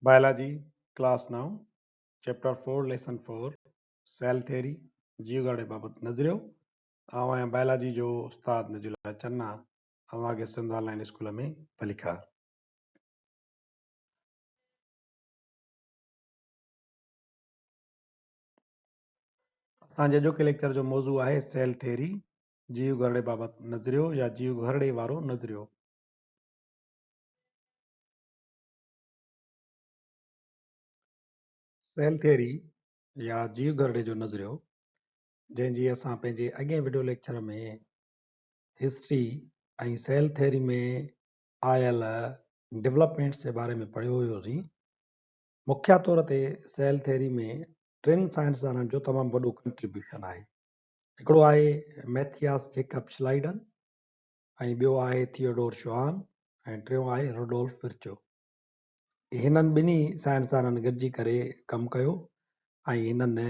Biology, class now, chapter 4, lesson 4, cell theory, जीवगढ़ बाबत नजरियो आवां biology जो उस्ताद नजुला चन्ना अवांखे सिंध ऑनलाइन स्कूल में पलिखा असांजे अॼोके लेक्चर जो मौज़ू आहे सेल थेरी जीव घरड़े बाबत नजरियो या जीव घरड़े वारो नजरियो। सेल थेरी या जीव घरड़े जो नजरियो जंहिंजी असां पंहिंजे अॻे वीडियो लेक्चर में हिस्ट्री ऐं सेल थेरी में आयल डेवलपमेंट्स जे बारे में पढ़ियो हुयोसीं। मुख्य तौर ते सेल थेरी में टिनि साइंसदाननि जो तमामु वॾो कंट्रीब्यूशन आहे। हिकिड़ो आहे मैथियास जेकब श्लाइडन ऐं ॿियो आहे थियोडोर श्वान ऐं टियों आहे रुडोल्फ विर्चो। हिननि ॿिन्ही साइंसदाननि गॾिजी करे कमु कयो ऐं हिननि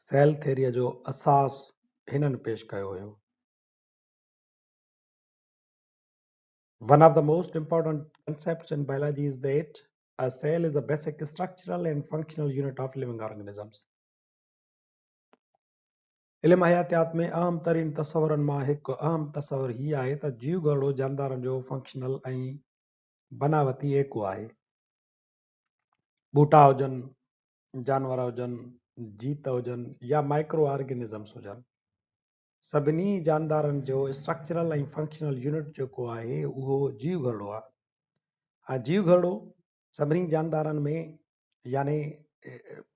सेल थेरीअ जो असास हिननि पेश कयो हुयो। One of the most important concepts in biology is that a cell is a basic structural and functional unit of living organisms. इल्म हयातियात में अहम तरीन तस्वरनि मां हिकु अहम तस्वर ही आहे त जीव घरड़ो जानदारनि जो फंक्शनल ऐं बनावती एको आहे। ॿूटा हुजनि, जानवर हुजनि, जीत हुजनि या माइक्रो ऑर्गेनिज़म्स हुजनि, सभिनी जानदारनि जो स्ट्रक्चरल ऐं फंक्शनल यूनिट जेको आहे उहो जीव घरड़ो आहे। जीव घरड़ो सभिनी जानदारनि में यानी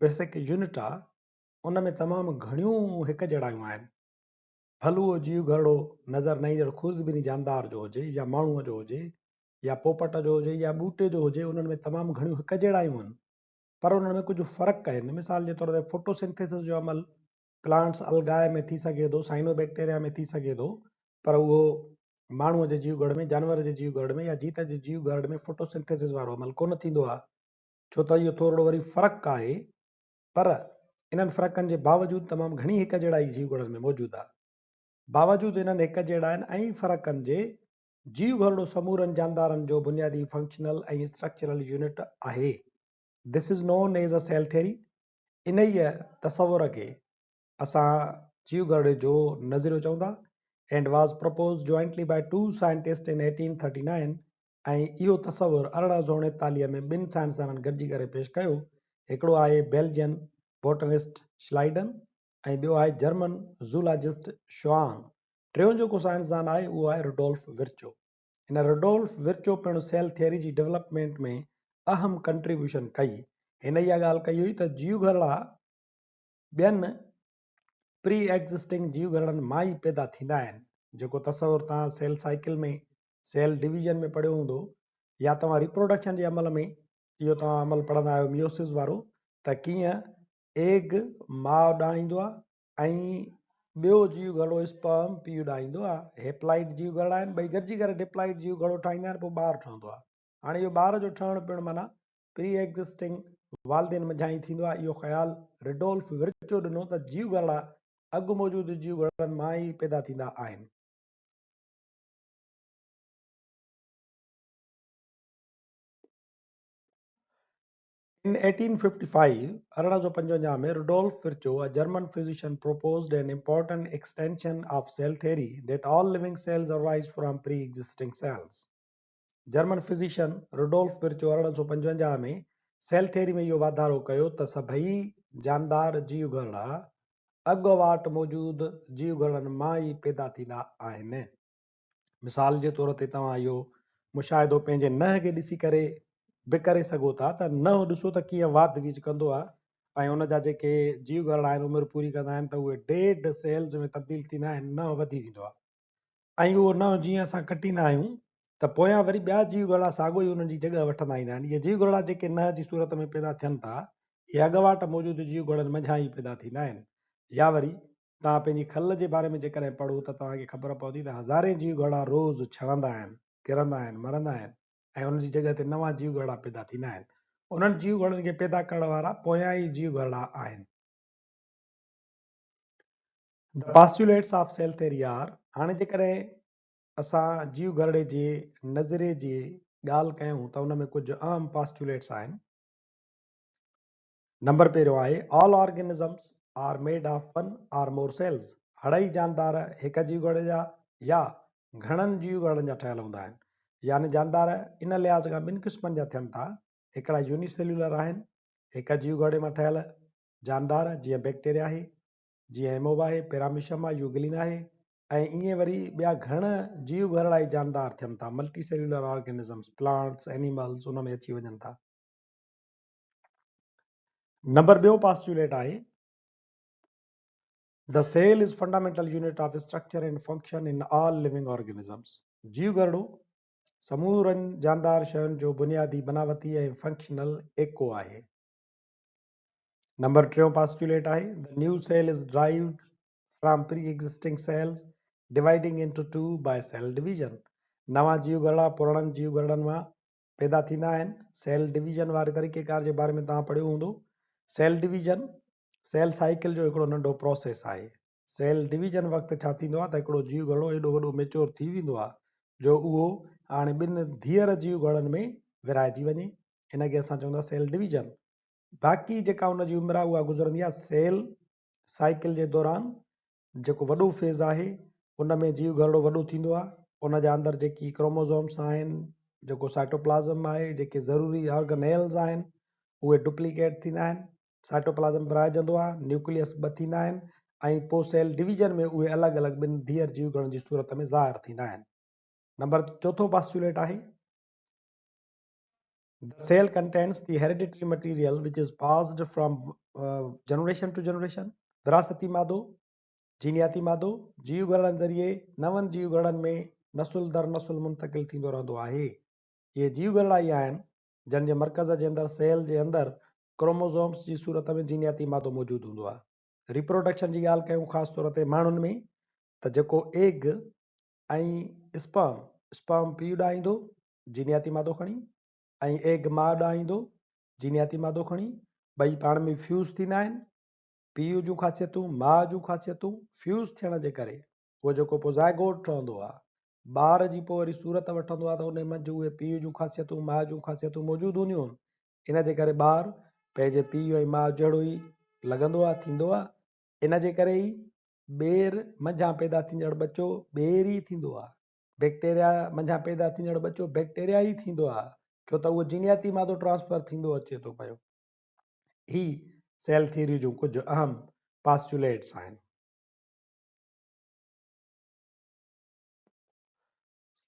बेसिक यूनिट आहे। उन में तमामु घणियूं हिकु जहिड़ायूं आहिनि। भले उहो जीव घरड़ो नज़र न ईंदड़ ख़ुदि जानदार जो हुजे या माण्हूअ जो हुजे या पोपट जो हुजे या ॿूटे जो हुजे, उन्हनि में तमामु घणियूं हिकु जहिड़ायूं आहिनि, पर उन्हनि में कुझु फ़र्क़ु आहिनि। मिसाल जे तौर ते फोटोसिंथेसिस जो अमल प्लांट्स अलगाए में थी सघे थो, साइनोबैक्टीरिया में थी सघे थो, पर उहो माण्हूअ जे जीव घरड़े में, जानवर जे जीव घरड़े में या जीत जे जीव घरड़े में फोटोसिंथेसिस वारो अमल कोन थींदो आहे, छो त इहो थोरो वरी फ़र्क़ु आहे। पर इन्हनि फ़र्क़नि जे बावजूदि तमामु घणी हिकु जहिड़ाई जीव घरड़नि में मौजूदु आहे। बावजूदि इन्हनि हिकु जहिड़ा आहिनि ऐं फ़र्क़नि जे जीव घरड़ो समूरनि जानदारनि जो बुनियादी फंक्शनल ऐं स्ट्रक्चरल यूनिट आहे। This is known as a cell theory. इन ई तस्वुर खे असां जीव घरड़े जो नज़रियो चवंदा and was propose jointly by two scientist in 1839 ऐं इहो तस्वुर 1839 में ॿिनि साइंसदाननि गॾिजी करे पेश कयो। हिकिड़ो आहे बेल्जियन बोटनिस्ट श्लाइडन ऐं ॿियो आहे जर्मन ज़ूलॉजिस्ट श्वान। टियों जेको साइंसदान आहे उहो आहे रुडोल्फ विर्चो। हिन रुडोल्फ विर्चो पिणु सेल थियरी जी डेवलपमेंट में अहम कंट्रीब्यूशन कई। हिन इहा ॻाल्हि कई हुई त जीव घरड़ा ॿियनि प्री एग्ज़िस्टिंग जीव घरड़नि मां ई पैदा थींदा आहिनि। जेको तस्वुर तव्हां सेल साइकिल में, सेल डिवीजन में पढ़ियो हूंदो, या तव्हां रिप्रोडक्शन जे अमल में इहो तव्हां अमल पढ़ंदा आहियो मियोसिस वारो, त कीअं एग माउ ॾांहुं ईंदो आहे ऐं ॿियो जीव घरड़ो स्पर्म पीउ ॾांहुं ईंदो आहे। हेप्लाइड जीव घरड़ा आहिनि, ॿई गॾिजी करे डिप्लाइड जीव घरड़ो ठाहींदा आहिनि, पोइ ॿारु ठहंदो आहे। हाणे इहो ॿार जो ठहणु पिणु माना प्री एग्ज़िस्टिंग वालदेन मझां ई थींदो आहे। इहो ख़्यालु रुडोल्फ विर्चो ॾिनो त जीव घरड़ा अॻु मौजूदु जीव घरड़नि मां ई पैदा थींदा आहिनि। In 1855, 1855 में Rudolf Virchow, a German physician, proposed an important extension of cell theory that all living cells arise from pre-existing cells. German physician Rudolf Virchow 1855 में सेल थेरी में इहो वाधारो कयो त सभई जानदार जीव घरड़ा अॻुवाट मौजूदु जीव घरड़नि मां ई पैदा थींदा आहिनि। मिसाल जे तौर ते तव्हां इहो मुशाहिदो पंहिंजे नह खे ॾिसी करे बि करे सघो था त नह ॾिसो त कीअं वाध वीज कंदो आहे ऐं उन जा जेके जीव घरड़ा आहिनि उमिरि पूरी कंदा आहिनि त उहे डेड सेल्स में तब्दील थींदा आहिनि, नह वधी वेंदो आहे। ऐं उहो नह जीअं असां कटींदा आहियूं त पोयां वरी ॿिया जीव घरड़ा साॻियो ई उन्हनि जी जॻह वठंदा ईंदा आहिनि। इहे जीव घरड़ा जेके नह जी सूरत में पैदा थियनि था, इहे अॻुवाट मौजूदु जीव घरड़नि मझां ई पैदा थींदा आहिनि। या वरी तव्हां पंहिंजी खल जे बारे में जेकॾहिं पढ़ो त तव्हांखे ख़बर पवंदी त हज़ारे जीव घरड़ा रोज़ छड़ंदा आहिनि, किरंदा आहिनि, मरंदा आहिनि ऐं उन्हनि जी जॻह ते नवां जीव घरड़ा पैदा थींदा आहिनि। उन्हनि जीव घरड़नि खे पैदा करण वारा पोयां ई जीव घरड़ा आहिनि। The postulates of cell theory are. हाणे जेकॾहिं असां जीव घरड़े जे नज़रिए जी ॻाल्हि कयूं त उन में कुझु अहम पास्टुलेट्स आहिनि। नंबर पहिरियों आहे all organisms are made of one or more cells. हड़ई जानदार हिक जीव गण जा या घणनि जीव गणनि जा ठहियल हूंदा आहिनि। यानी जानदार इन लिहाज़ खां ॿिनि क़िस्मनि जा थियनि था। हिकिड़ा यूनिसेल्यूलर आहिनि, हिक जीव गणे मां ठहियल जानदार, जीअं बैक्टीरिया आहे, जीअं एमोबा आहे, पैरामीशियम आहे, यूग्लिन आहे, ऐं ईअं वरी ॿिया घण जीव घरड़ा जानदार थियनि था, multi cellular organisms, plants, animals उन में अची वञनि था। नंबर ॿियो पास्टुलेट आहे the cell is fundamental unit of structure and function in all living organisms. जीव घरड़ो समूरनि जानदार शयुनि जो बुनियादी बनावटी ऐं फंक्शनल एको आहे। नंबर टियों पास्टुलेट आहे the new cell is derived from pre existing cells dividing into two by cell division. नवा जीव घरड़ा पुराणनि जीव घरड़नि मां पैदा थींदा आहिनि। सेल डिवीजन वारे तरीक़ेकार जे बारे में तव्हां पढ़ियो हूंदो। सेल डिवीजन सेल साइकिल जो हिकिड़ो नंढो प्रोसेस आहे। सेल डिवीजन वक़्तु छा थींदो आहे त हिकिड़ो जीव घरड़ो एॾो वॾो मेच्योर थी वेंदो आहे जो उहो हाणे ॿिनि धीअर जीव घरड़नि में विराइजी वञे, इनखे असां चवंदा सेल डिवीजन। बाक़ी जेका उन जी उमिरि आहे उहा गुज़रंदी आहे सेल साइकिल जे दौरान। जेको वॾो फेज़ आहे उन में जीव घरड़ो वॾो थींदो आहे, उन जे अंदरि जेकी क्रोमोज़ोम्स आहिनि, जेको साइटोप्लाज़म आहे, जेके ज़रूरी ऑर्गेनेल्स आहिनि उहे डुप्लीकेट थींदा आहिनि, साइटोप्लाज़म विराइजंदो आहे, न्यूक्लियस ॿ थींदा आहिनि ऐं पोइ सेल डिवीजन में उहे अलॻि अलॻि ॿिनि धीअर जीव घरनि जी सूरत में ज़ाहिर थींदा आहिनि। नंबर चौथो पास्टुलेट आहे the cell contains the hereditary material which is passed from generation to generation। विरासती मादो, जीनियाती मादो जीव घरड़नि ज़रिए नवनि जीव घरड़नि में नसुल दर नसुल मुंतकिल थींदो रहंदो आहे। इहे जीव घरड़ा ई आहिनि जंहिंजे मर्कज़ जे अंदरि सेल जे अंदरि क्रोमोज़ोम्स जी सूरत में जीनियाती मादो मौजूदु हूंदो आहे। रिप्रोडक्शन जी ॻाल्हि कयूं ख़ासि तौर ते माण्हुनि में त जेको एग ऐं स्पर्म पीउ ॾांहुं ईंदो जीनियाती मादो खणी, ऐं एग माउ ॾांहुं ईंदो जीनियाती मादो खणी, ॿई पाण में फ्यूज़ थींदा आहिनि। पीउ जूं ख़ासियतूं माउ जूं ख़ासियतूं फ्यूज़ थियण जे करे उहो जेको पोइ ज़ाइगोट ठहंदो आहे, ॿार जी पोइ वरी सूरत वठंदो आहे त उन मंझि उहे पीउ जूं ख़ासियतूं माउ जूं ख़ासियतूं मौजूदु हूंदियूं आहिनि। इन जे करे ॿारु पंहिंजे पीउ ऐं माउ जहिड़ो ई लॻंदो आहे, थींदो आहे। इन जे करे ई ॿेर मंझां पैदा थींदड़ बचो ॿेर ई थींदो आहे। बैक्टीरिया मंझां पैदा थींदड़ बचो बैक्टीरिया ई थींदो आहे, छो त उहो जीनियाती मादो ट्रांसफर थींदो अचे थो पियो। ही सेल थियरी जूं कुझु अहम पास्टुलेट्स आहिनि।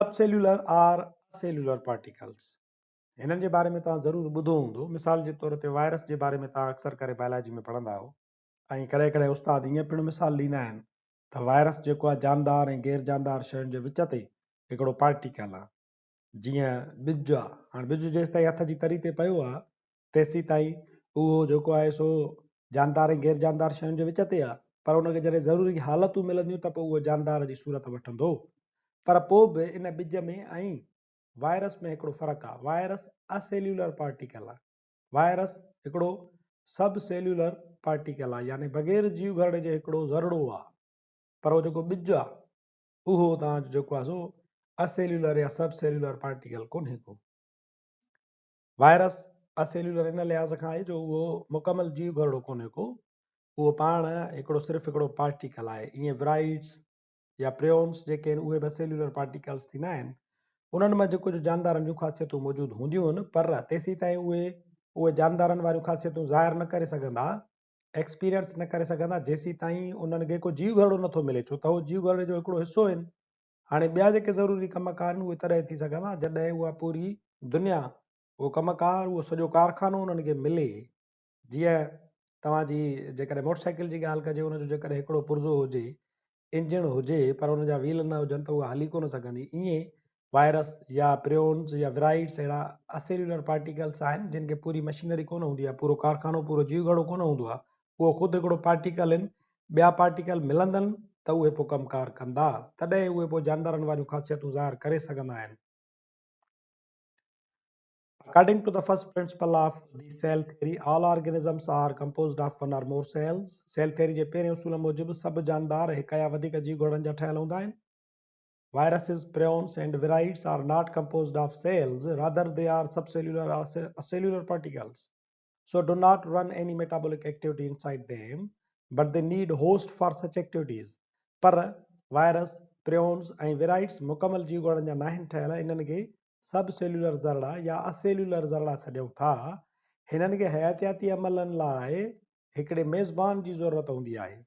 सब सेल्यूलर आर सेल्यूलर पार्टिकल्स, हिननि जे बारे में तव्हां ज़रूरु ॿुधो हूंदो। मिसाल जे तौर ते वायरस जे बारे में तव्हां अक्सर करे बायोलॉजी में पढ़ंदा आहियो, ऐं कॾहिं कॾहिं उस्ताद ईअं पिणु मिसाल ॾींदा आहिनि त वायरस जेको आहे जानदार ऐं गैर जानदार शयुनि जे विच ते हिकिड़ो पार्टिकल आहे। जीअं ॿिज आहे, हाणे ॿिज जेसि ताईं हथ जी तरी ते पियो आहे तेसि ताईं उहो जेको आहे सो जानदार ऐं गैर जानदार शयुनि जे विच ते आहे, पर उनखे जॾहिं ज़रूरी हालतूं मिलंदियूं त पोइ उहो जानदार जी सूरत वठंदो। पर पोइ बि इन ॿिज में ऐं वायरस में हिकिड़ो फ़र्क़ु आहे। वायरस असेल्यूलर पार्टिकल आहे, वायरस हिकिड़ो सब सेल्यूलर पार्टिकल आहे, यानी बग़ैर जीव घरड़े जे हिकिड़ो ज़रड़ो आहे। पर उहो जेको ॿिज आहे उहो तव्हांजो जेको आहे सो असेल्यूलर या सब सेल्यूलर पार्टिकल कोन्हे को। वायरस असेल्यूलर इन लिहाज़ खां आहे जो उहो मुकमल जीव घरड़ो कोन्हे को, उहो पाण हिकिड़ो सिर्फ़ु हिकिड़ो पार्टिकल आहे। ईअं विराइड्स या प्रियोन्स जेके आहिनि उहे बि सेल्यूलर पार्टिकल्स थींदा आहिनि। उन्हनि में जेको जानदारनि जूं ख़ासियतूं मौजूदु हूंदियूं आहिनि, पर तेसीं ताईं उहे जानदारनि वारियूं ख़ासियतूं ज़ाहिर न करे सघंदा, एक्सपीरियंस न करे सघंदा जेसीं ताईं उन्हनि खे को जीव घरड़ो नथो मिले, छो त उहो जीव घरड़े जो हिकिड़ो हिसो आहिनि। हाणे ॿिया जेके ज़रूरी कमकार आहिनि उहे तॾहिं थी सघंदा जॾहिं उहा पूरी दुनिया, उहो कमकार, उहो सॼो कारखानो उन्हनि खे मिले। जीअं तव्हांजी जेकॾहिं मोटरसाइकिल जी ॻाल्हि कजे, उनजो जेकॾहिं हिकिड़ो पुर्ज़ो हुजे, इंजण हुजे, पर उनजा व्हील न हुजनि त उहा हली कोन सघंदी। ईअं वायरस या प्रियोन्स या विराइड्स अहिड़ा असेल्यूलर पार्टिकल्स आहिनि जिन खे पूरी मशीनरी कोन हूंदी आहे, पूरो कारखानो, पूरो जीव घरड़ो कोन हूंदो आहे, उहो ख़ुदि हिकिड़ो पार्टिकल आहिनि। ॿिया पार्टिकल मिलंदनि त उहे पोइ कमकार कंदा, तॾहिं उहे पोइ जानदारनि वारियूं ख़ासियतूं ज़ाहिर करे सघंदा आहिनि। According to the first principle of the cell theory, all organisms are composed of one or more cells। Cell theory जे पहिरें उसूल मूजिबि सभु जानदार हिक या वधीक जीव घरड़नि जा ठहियल हूंदा आहिनि। Viruses, prions and virides are not composed of cells, rather they are subcellular or cellular particles। So do not run any metabolic activity inside them, but they need host for such activities. पर virus, prions ऐं विराइट्स मुकमल जीव घड़नि जा नाहिनि ठहियल, इन्हनि खे सब सेल्युलर ज़रड़ा या असेल्युलर ज़रड़ा सॾियूं था। हिननि खे हयातियाती अमलनि लाइ हिकिड़े मेज़बान जी ज़रूरत हूंदी आहे।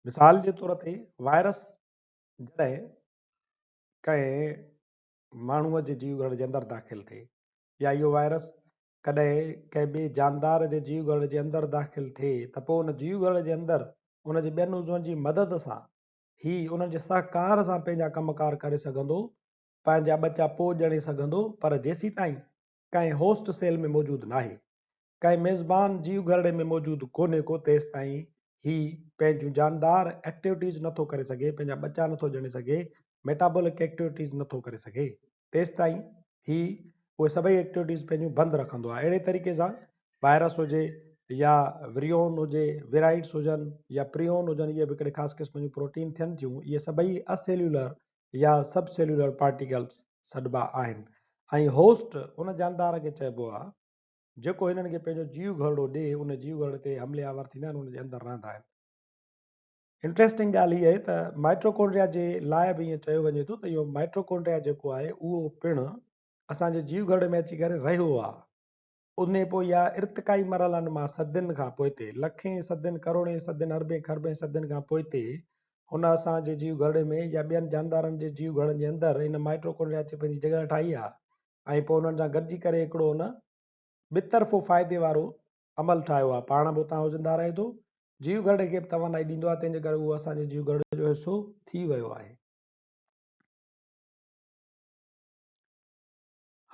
मिसाल जे तौर ते वायरस जॾहिं कंहिं माण्हूअ जे जीव घर जे अंदरि दाख़िल थिए, या इहो वायरस कॾहिं कंहिं ॿिए जानदार जे जीव घर जे अंदरि दाख़िल थिए, त पोइ उन जीव घर जे अंदरि उन जे ॿियनि उज़वनि जी मदद सां ही उन्हनि जे सहकार सां पंहिंजा कमकार करे सघंदो, पंहिंजा ॿचा पोइ ॼणे सघंदो। पर जेसीं ताईं कंहिं होस्ट सेल में मौजूदु नाहे, कंहिं मेज़बान जीव घरड़े में मौजूदु कोन्हे को, तेसि ताईं ही पंहिंजूं जानदार एक्टिविटीज़ नथो करे सघे, पंहिंजा ॿचा नथो ॼणे सघे, मेटाबॉलिक एक्टिविटीज़ नथो करे सघे। तेसि ताईं ही उहे सभई एक्टिविटीज़ पंहिंजूं बंदि रखंदो आहे। अहिड़े तरीक़े सां वायरस हुजे या विरियोन हुजे, विराइट्स हुजनि या प्रियोन हुजनि, इहे बि हिकिड़े ख़ासि क़िस्म जूं प्रोटीन थियनि थियूं। इहे सभई असेल्युलर या सब सेल्युलर पार्टिकल्स सॾिबा आहिनि। ऐं होस्ट उन जानदार खे चइबो आहे जेको हिननि खे पंहिंजो जीव घरड़ो ॾिए, उन जीव घरड़े ते हमले आवर थींदा आहिनि, उन जे अंदरि रहंदा आहिनि। इंट्रेस्टिंग ॻाल्हि हीअ आहे त माइट्रोकॉन्ड्रिया जे लाइ बि ईअं चयो वञे थो त इहो माइट्रोकॉन्ड्रिया जेको आहे उहो पिणु असांजे जीव घरड़े में अची करे रहियो आहे। उन पोइ या इर्तिकाई मरहलनि मां सदियुनि खां पोइ ते, लखें सदियुनि, करोड़े सदियुनि, अरबे खरबे सदियुनि खां पोइ ते हुन असांजे जीव घरड़े में या ॿियनि जानदारनि जे जीव घरड़नि जे अंदरि इन माइट्रोकॉन्ड्रिया अची पंहिंजी जॻह ठाही आहे, ऐं पोइ उन्हनि सां गॾिजी करे हिकिड़ो हुन ॿितरफ़ो फ़ाइदे वारो अमल ठाहियो आहे। पाण बि उतां ज़िंदा रहे थो, जीव घरड़े खे बि तवानाई ॾींदो आहे, तंहिंजे करे उहो असांजे जीव घरड़े जो हिसो थी वियो आहे।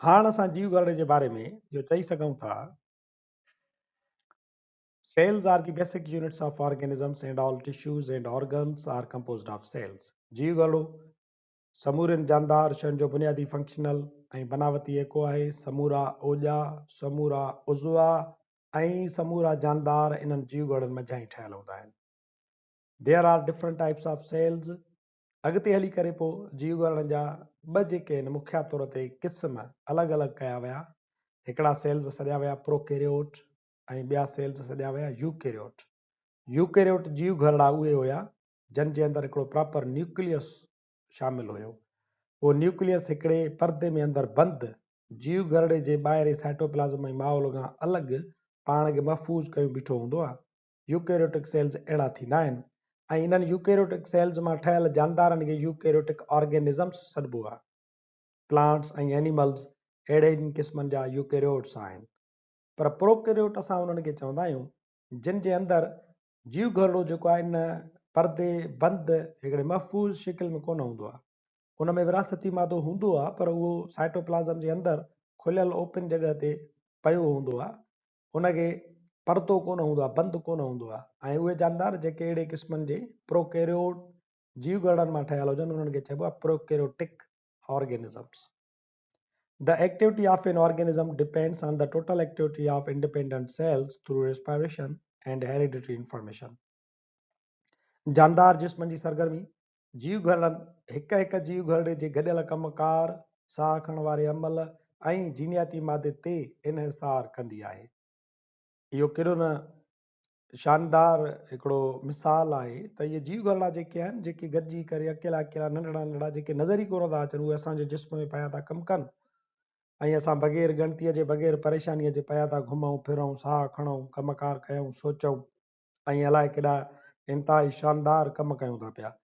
हाणे असां जीव घरड़े जे बारे में इहो चई सघूं था, cells are the basic units of organisms and all tissues and organs are composed of cells. जीव घरड़ो समूरनि जानदार शयुनि जो बुनियादी फंक्शनल ऐं बनावटी एको आहे। समूरा ओॼा, समूरा उज़वा ऐं समूरा जानदार इन्हनि जीव घरड़नि मझां ई ठहियल हूंदा आहिनि। There are different types of cells. अॻिते हली करे पोइ जीव घरड़नि जा ॿ जेके आहिनि मुख्य तौर ते क़िस्म अलॻि अलॻि कया विया। हिकिड़ा सेल्स सॾिया विया प्रोकैरियोट ऐं ॿिया सेल्स सॾिया विया यूकैरियोट। यूकैरियोट जीव घरड़ा उहे हुया जंहिं जे अंदरि हिकिड़ो प्रॉपर न्यूक्लियस शामिल हुयो। उहो न्यूक्लियस हिकिड़े परदे में अंदरि बंदि जीव घरड़े जे ॿाहिरि साइटोप्लाज़म ऐं माहौल खां अलॻि पाण खे महफ़ूज़ कयो बीठो हूंदो आहे। यूकैरियोटिक सेल्स अहिड़ा थींदा आहिनि, ऐं इन्हनि यूकैरियोटिक सेल्स मां ठहियल जानदारनि खे यूकैरियोटिक ऑर्गेनिज़म्स सॾिबो आहे। प्लांट्स ऐं एनिमल्स अहिड़े क़िस्मनि जा यूकैरियोट्स आहिनि। पर प्रोकैरियोट असां उन्हनि खे चवंदा आहियूं जिन जे अंदरि जीव घरड़ो जेको आहे इन परदे बंदि हिकिड़े महफ़ूज़ शिकिल में कोन हूंदो आहे। उन में विरासती मादो हूंदो आहे, पर उहो साइटोप्लाज़म जे अंदरि खुलियल ओपन जॻह ते पियो हूंदो आहे। उनखे परदो कोन हूंदो आहे, बंदि कोन हूंदो आहे। ऐं उहे जानदार जेके अहिड़े क़िस्मनि जे प्रोकैरियोट जीव घरड़नि मां ठहियल हुजनि, उन्हनि खे चइबो आहे prokaryotic organisms. The activity of an organism depends on the total activity of independent cells through respiration and hereditary information. जानदार जिस्मनि जी सरगर्मी जीव घरड़नि हिक हिक जीव घरड़े जे गॾियल कमकार, साह खणण वारे अमल ऐं जीनियाती मादे ते इन्हिसार कंदी आहे। इहो केॾो न शानदार हिकिड़ो मिसाल आहे त इहे जीव घरड़ा जेके आहिनि, जेके गॾिजी करे अकेला अकेला नंढड़ा नंढड़ा जेके नज़र ई कोन था अचनि, उहे असांजे जिस्म में पिया था कमु कनि, ऐं असां बग़ैर गणतीअ जे बग़ैर परेशानीअ जे पिया था घुमूं फिरूं, साह खणूं, कमकार कयूं, सोचूं ऐं अलाए केॾा इंतिहाई शानदार कम कयूं था पिया।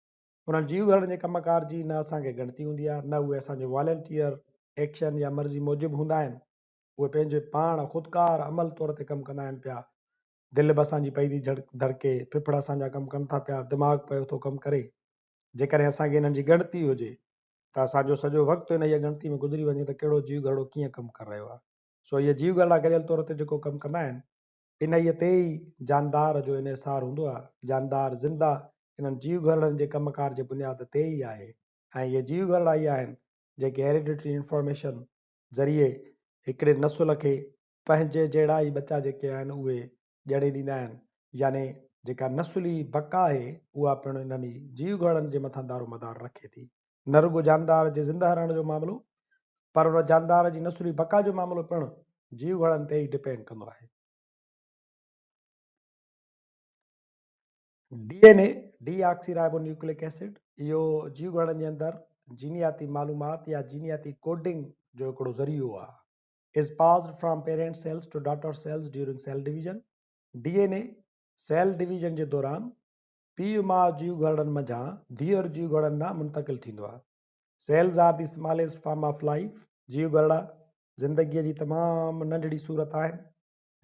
उन्हनि जीव घरड़नि जे कमकार जी न असांखे गणती हूंदी आहे, न उहे असांजे वॉलंटियर एक्शन या मर्ज़ी मूजिबि हूंदा आहिनि। उहे पंहिंजे पाण ख़ुदकार अमल तौर ते कमु कंदा आहिनि पिया। दिलि बि असांजी पई थी धड़के, फिफड़ असांजा कमु कनि था पिया, दिमाग़ पियो थो कमु करे। जेकॾहिं असांखे हिननि जी गणती हुजे त असांजो सॼो वक़्तु हिन जी गणती में गुज़री वञे त कहिड़ो जीव घरड़ो कीअं कमु करे रहियो आहे। सो इहे जीव घरड़ा गॾियल तौर ते जेको कमु कंदा आहिनि, इन ते ई जानदार जो इन्हिसार हूंदो आहे। जानदार ज़िंदा इन्हनि जीव घरड़नि जे कमकार जे बुनियाद ते ई आहे। ऐं इहे जीव घरड़ा ई आहिनि जेके हेरिडिटरी इंफॉर्मेशन ज़रिए हिकिड़े नसुल खे पंहिंजे जहिड़ा ई बचा जेके आहिनि उहे ॼणे ॾींदा आहिनि। यानी जेका नसुली बका आहे उहा पिणु इन्हनि जीव घरड़नि जे मथां दारो मदार रखे थी। न रुॻो जानदार जे ज़िंदा रहण जो मामिलो, पर उन जानदार जी नसुली बका जो मामिलो पिणु जीव घड़नि ते ई डिपेंड कंदो आहे। DNA डीऑक्सीराइबोन्यूक्लिक एसिड इहो जीव घड़नि जे अंदरि जीनियाती मालूमात या जीनियाती कोडिंग जो हिकिड़ो ज़रियो आहे। Is passed from parent cells to daughter cells during cell division. DNA cell division जे दौरान पीउ माउ जीव घड़नि मंझां धीअर जीव घड़नि ॾांहुं मुंतक़िल थींदो आहे। Cells are the smallest form of life. जीव घड़ा ज़िंदगीअ जी तमामु नंढड़ी सूरत आहिनि।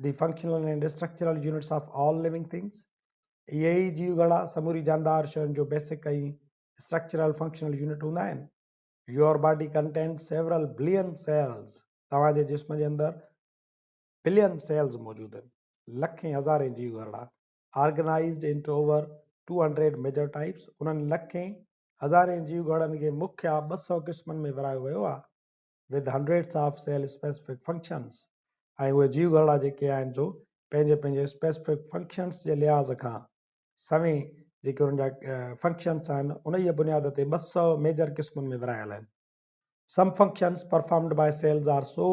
The functional and structural units of all living things. इहे ई जीव घड़ा समूरी जानदार शयुनि जो बेसिक ऐं स्ट्रक्चरल फंक्शनल यूनिट हूंदा आहिनि। Your body content several billion cells. तव्हांजे जिस्म जे अंदरि बिलियन सेल्स मौजूदु आहिनि, लखें हज़ारें जीव घड़ा organised into over 200 major types. उन्हनि लखें हज़ारें जीव घड़नि खे मुख्य 200 क़िस्मनि में विरायो वियो आहे। With hundreds of cell specific functions. ऐं उहे जीव घड़ा जेके आहिनि जो पंहिंजे पंहिंजे स्पेसिफिक फंक्शन्स जे लिहाज़ खां सवें जेके उन्हनि जा फंक्शन्स आहिनि उन जी बुनियाद ते 200 मेजर क़िस्मनि में विरायल आहिनि। Some functions performed by cells are so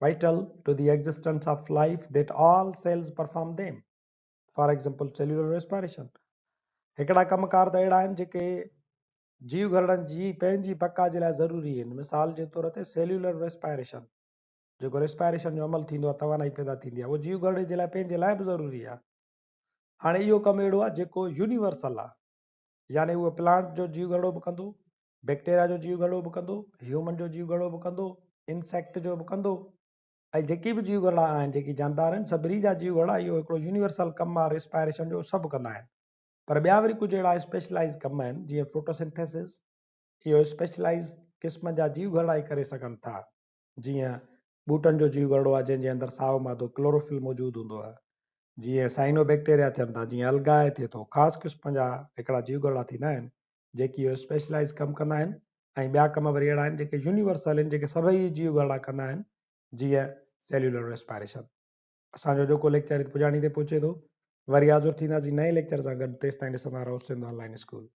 vital to the existence of life that all cells perform them. For example, cellular respiration. हिकिड़ा कमकार त अहिड़ा आहिनि जेके जीव घड़नि जी पंहिंजी बका जे लाइ ज़रूरी आहिनि। मिसाल जे तौर ते सेल्यूलर रेस्पायरेशन, जेको रेस्पायरेशन जो अमल थींदो आहे, तवानाई पैदा थींदी आहे, उहो जीव घड़े जे लाइ पंहिंजे लाइ बि ज़रूरी आहे। हाणे इहो कमु अहिड़ो आहे जेको यूनिवर्सल आहे, यानी उहो प्लांट जो जीव घड़ो बि कंदो, बैक्टीरिया जो जीव घड़ो बि कंदो, ह्यूमन जो जीव घड़ो बि कंदो, इंसेक्ट जो बि कंदो। ऐं जेकी बि जीव घड़ा आहिनि जेकी जानदार आहिनि सभिनी जा जीव घड़ा इहो हिकिड़ो यूनिवर्सल कमु आहे रेस्पायरेशन जो, सभु कंदा आहिनि। पर ॿिया वरी कुझु अहिड़ा स्पेशलाइज़ कम आहिनि जीअं फोटोसिंथेसिस। इहो स्पेशलाइज़ क़िस्म जा जीव घड़ा ई करे सघनि था। जीअं ॿूटनि जो जीव घड़ो आहे जंहिंजे अंदरि साओ मादो क्लोरोफिल मौजूदु हूंदो आहे। जीअं साइनोबैक्टीरिया थियनि था, जीअं अलगाए थिए थो, ख़ासि क़िस्म जा हिकिड़ा जीव घड़ा थींदा आहिनि जेकी इहो स्पेशलाइज़ कमु कंदा आहिनि। ऐं ॿिया कम वरी अहिड़ा आहिनि जेके यूनिवर्सल आहिनि, जेके सभई जीव घड़ा कंदा आहिनि, जीअं सेल्यूलर रेस्पायरेशन। असांजो जेको लेक्चर पुॼाणी ते पहुचे थो, वरी हाज़ुर थींदासीं नए लेक्चर सां गॾु। तेसिताईं ॾिसंदा रहो सिंध ऑनलाइन स्कूल।